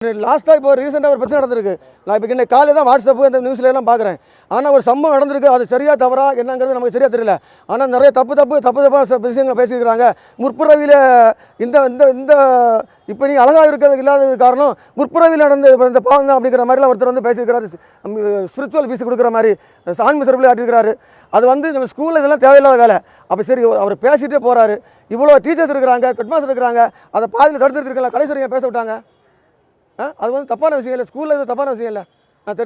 லாஸ்ட்டாக இப்போ ரீசெண்டாக ஒரு பிரச்சனை நடந்திருக்கு. நான் இப்போ இன்னைக்கு காலையில் தான் வாட்ஸ்அப்பு இந்த நியூஸ்ல எல்லாம் பார்க்குறேன். ஆனால் ஒரு சம்பவம் நடந்திருக்கு. அது சரியா தவறா என்னங்கிறது நமக்கு சரியாக தெரியல. ஆனால் நிறைய தப்பான விஷயங்கள் பேசியிருக்கிறாங்க. முற்புறவியில் இந்த இந்த இந்த இப்போ நீ அழகாக இருக்கிறது இல்லாதது காரணம் முற்புறவியில் நடந்த இந்த பாவம் தான் அப்படிங்கிற மாதிரிலாம் ஒருத்தர் வந்து பேசியிருக்கிறாரு. ஸ்பிரிச்சுவல் பீஸ் கொடுக்குற மாதிரி ஆன்மீக சிறப்பில் ஆட்டிருக்கிறாரு. அது வந்து நம்ம ஸ்கூலில் இதெல்லாம் தேவையில்லாத வேலை. அப்போ சரி அவர் பேசிகிட்டே போகிறாரு. இவ்வளோ டீச்சர்ஸ் இருக்கிறாங்க, ஹெட்மாஸ்டர் இருக்கிறாங்க, அதை பாதியில் தடுத்துட்டு இருக்கலாம். கடைசி பேச விட்டாங்க. அது வந்து தப்பான விஷயம் இல்லை. ஸ்கூலில் இது தப்பான விஷயம் இல்லை. நான்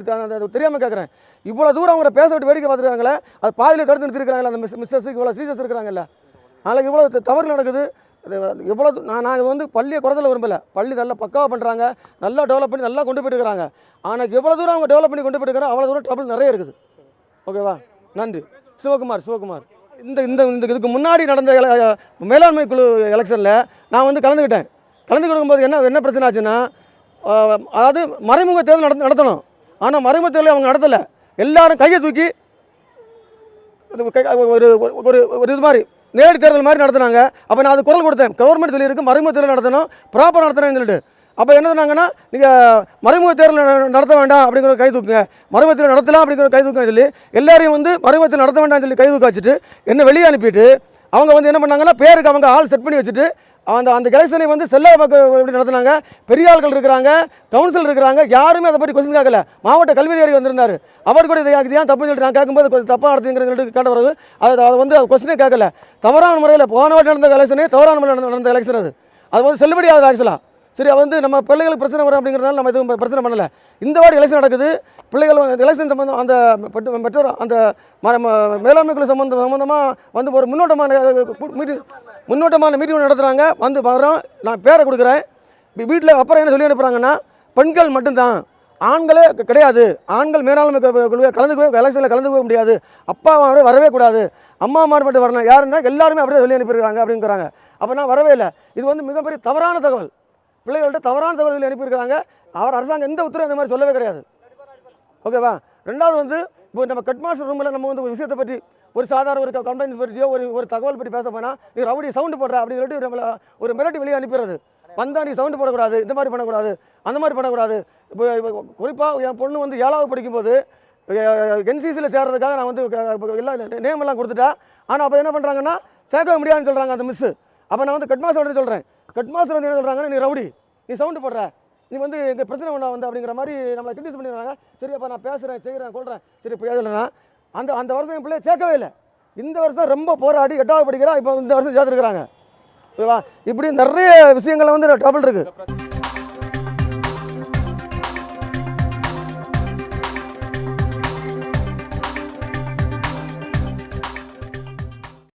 தெரியாமல் கேட்குறேன். இவ்வளோ தூரம் அவங்கள பேச விட்டு வேடிக்கை பார்த்துருக்காங்களே, அது பாதியில் தடுத்து நிறுத்திருக்காங்களே அந்த மிஸ்ஸஸ் இவ்வளோ சீரியஸ் இருக்கிறாங்கல்ல. நாளைக்கு இவ்வளோ தவறு நடக்குது. எவ்வளோ நாங்கள் வந்து பள்ளியை குறைதல விரும்பலை. பள்ளி நல்லா பக்காவாக பண்ணுறாங்க, நல்லா டெவலப் பண்ணி நல்லா கொண்டு போயிட்டுருக்காங்க. ஆனால் எவ்வளோ தூரம் அவங்க டெவலப் பண்ணி கொண்டு போயிட்டுருக்காங்க அவ்வளோ தூரம் ட்ரபிள் நிறைய இருக்குது. ஓகேவா? நன்றி. சிவகுமார் இந்த இந்த இதுக்கு முன்னாடி நடந்த மேலாண்மை குழு எலெக்ஷனில் நான் வந்து கலந்துக்கிட்டேன். கலந்து கொடுக்கும்போது என்ன பிரச்சனை ஆச்சுன்னா, அதாவது மறைமுக தேர்தல் நடத்தணும். ஆனால் மறைமுக தேர்தல் அவங்க நடத்தலை. எல்லாரும் கையை தூக்கி ஒரு ஒரு இது மாதிரி நேரடி தேர்தல் மாதிரி நடத்தினாங்க. அப்போ நான் அது குரல் கொடுத்தேன். கவர்மெண்ட் சொல்லியிருக்கு மறைமுக தேர்தல் நடத்தணும், ப்ராப்பராக நடத்தணும்னு சொல்லிட்டு. அப்போ என்ன சொன்னாங்கன்னா, நீங்கள் மறைமுக தேர்தல் நடத்த வேண்டாம் அப்படிங்கிற கை தூக்குங்க, மறைமுக தேர்தல் நடத்தலாம் அப்படிங்கிற கை தூக்குன்னு சொல்லி எல்லாரையும் வந்து மறைமுக தேர்தல் நடத்த வேண்டாம்னு சொல்லி கை தூக்க வச்சுட்டு என்னை வெளியே அனுப்பிட்டு அவங்க வந்து என்ன பண்ணாங்கன்னா, பேருக்கு அவங்க ஆள் செட் பண்ணி வச்சுட்டு அந்த எலெக்ஷனை வந்து செல்ல எப்படி நடத்தினாங்க. பெரிய ஆட்கள் இருக்கிறாங்க, கவுன்சில் இருக்கிறாங்க, யாருமே அதை பற்றி கொஸ்டின் கேட்கல. மாவட்ட கல்வி அதிகாரி வந்திருந்தார். அவர் கூட இதை ஏன் தப்புன்னு சொல்லிட்டு நான் கேட்கும்போது கொஞ்சம் தப்பாக நடத்துங்கிற சொல்லிட்டு கேட்ட பிறகு அதை வந்து கொஸ்டினே கேட்கல. தவறான முறையில் போன வாட்டி நடந்த எலெக்ஷனே தவறான முறையில் நடந்த எலெக்ஷன் அது வந்து செல்லுபடி ஆகுது ஆக்சுவலாக. சரி, அது வந்து நம்ம பிள்ளைகளுக்கு பிரச்சனை வரும் அப்படிங்கிறதுனால நம்ம எதுவும் பிரச்சனை பண்ணலை. இந்த வாட்டி எலெக்ஷன் நடக்குது. பிள்ளைகள் எலெக்ஷன் சம்பந்தம் அந்த பெற்றோர் அந்த மேலாண்மை குழு சம்பந்தமாக வந்து ஒரு முன்னோட்டமான மீட்டிங் நடத்துகிறாங்க. வந்து வரோம், நான் பேரை கொடுக்குறேன். வீட்டில் அப்புறம் என்ன சொல்லி அனுப்புகிறாங்கன்னா, பெண்கள் மட்டும்தான், ஆண்களே கிடையாது. ஆண்கள் மேலாண்மை குழு எலெக்ஷனில் கலந்துக்க முடியாது. அப்பா வரவே கூடாது, அம்மா மட்டும் வரணும். யாருன்னா எல்லாருமே அப்படியே சொல்லி அனுப்பியிருக்காங்க அப்படிங்கிறாங்க. அப்போ நான் வரவே இல்லை. இது வந்து மிகப்பெரிய தவறான தகவல். பிள்ளைகள்கிட்ட தவறான தகவல் சொல்லி அனுப்பியிருக்காங்க. அவர் அரசாங்கம் எந்த உத்தரவு இந்த மாதிரி சொல்லவே கிடையாது. ஓகேவா? ரெண்டாவது வந்து இப்போ நம்ம ஹெட்மாஸ்டர் ரூமில் நம்ம வந்து ஒரு விஷயத்தை பற்றி ஒரு சாதாரண ஒரு கம்ப்ளைண்ட் பற்றியோ ஒரு தகவல் பற்றி பேச போனால் நீ ரவுடி சவுண்டு போடுற அப்படின்னு சொல்லிட்டு நம்மளை ஒரு மிரட்டி வெளியே அனுப்பிடுறது. வந்தா நீ சவுண்டு போடக்கூடாது, இந்த மாதிரி பண்ணக்கூடாது, அந்த மாதிரி பண்ணக்கூடாது. இப்போ குறிப்பாக என் பொண்ணு வந்து 7வது படிக்கும்போது என்சிசியில் சேர்றதுக்காக நான் வந்து எல்லாம் நேம் எல்லாம் கொடுத்துட்டா. ஆனால் அப்போ என்ன பண்ணுறாங்கன்னா, சேர்க்க முடியாதுன்னு சொல்கிறாங்க அந்த மிஸ்ஸு. அப்போ நான் வந்து ஹெட்மாஸ்டர் வந்து சொல்கிறேன். ஹெட்மாஸ்டர் வந்து என்ன சொல்கிறாங்கன்னா, நீ ரவுடி, நீ சவுண்டு போடுற, நீ வந்து எங்கள் பிரச்சனை பண்ண வந்து அப்படிங்கிற மாதிரி நம்மளை கிரிட்டிஸ் பண்ணிடுறாங்க. சரி, அப்போ நான் பேசுகிறேன், செய்கிறேன், கொள்கிறேன். சரி, இப்போ எதுலன்னா அந்த வருஷம் என் பிள்ளைய சேர்க்கவே இல்லை. இந்த வருஷம் ரொம்ப போராடி 8வது படிக்கிறா. இப்போ இந்த வருஷம் சேர்த்துருக்குறாங்க. ஓகேவா? இப்படி நிறைய விஷயங்கள் வந்து ட்ரபிள் இருக்குது.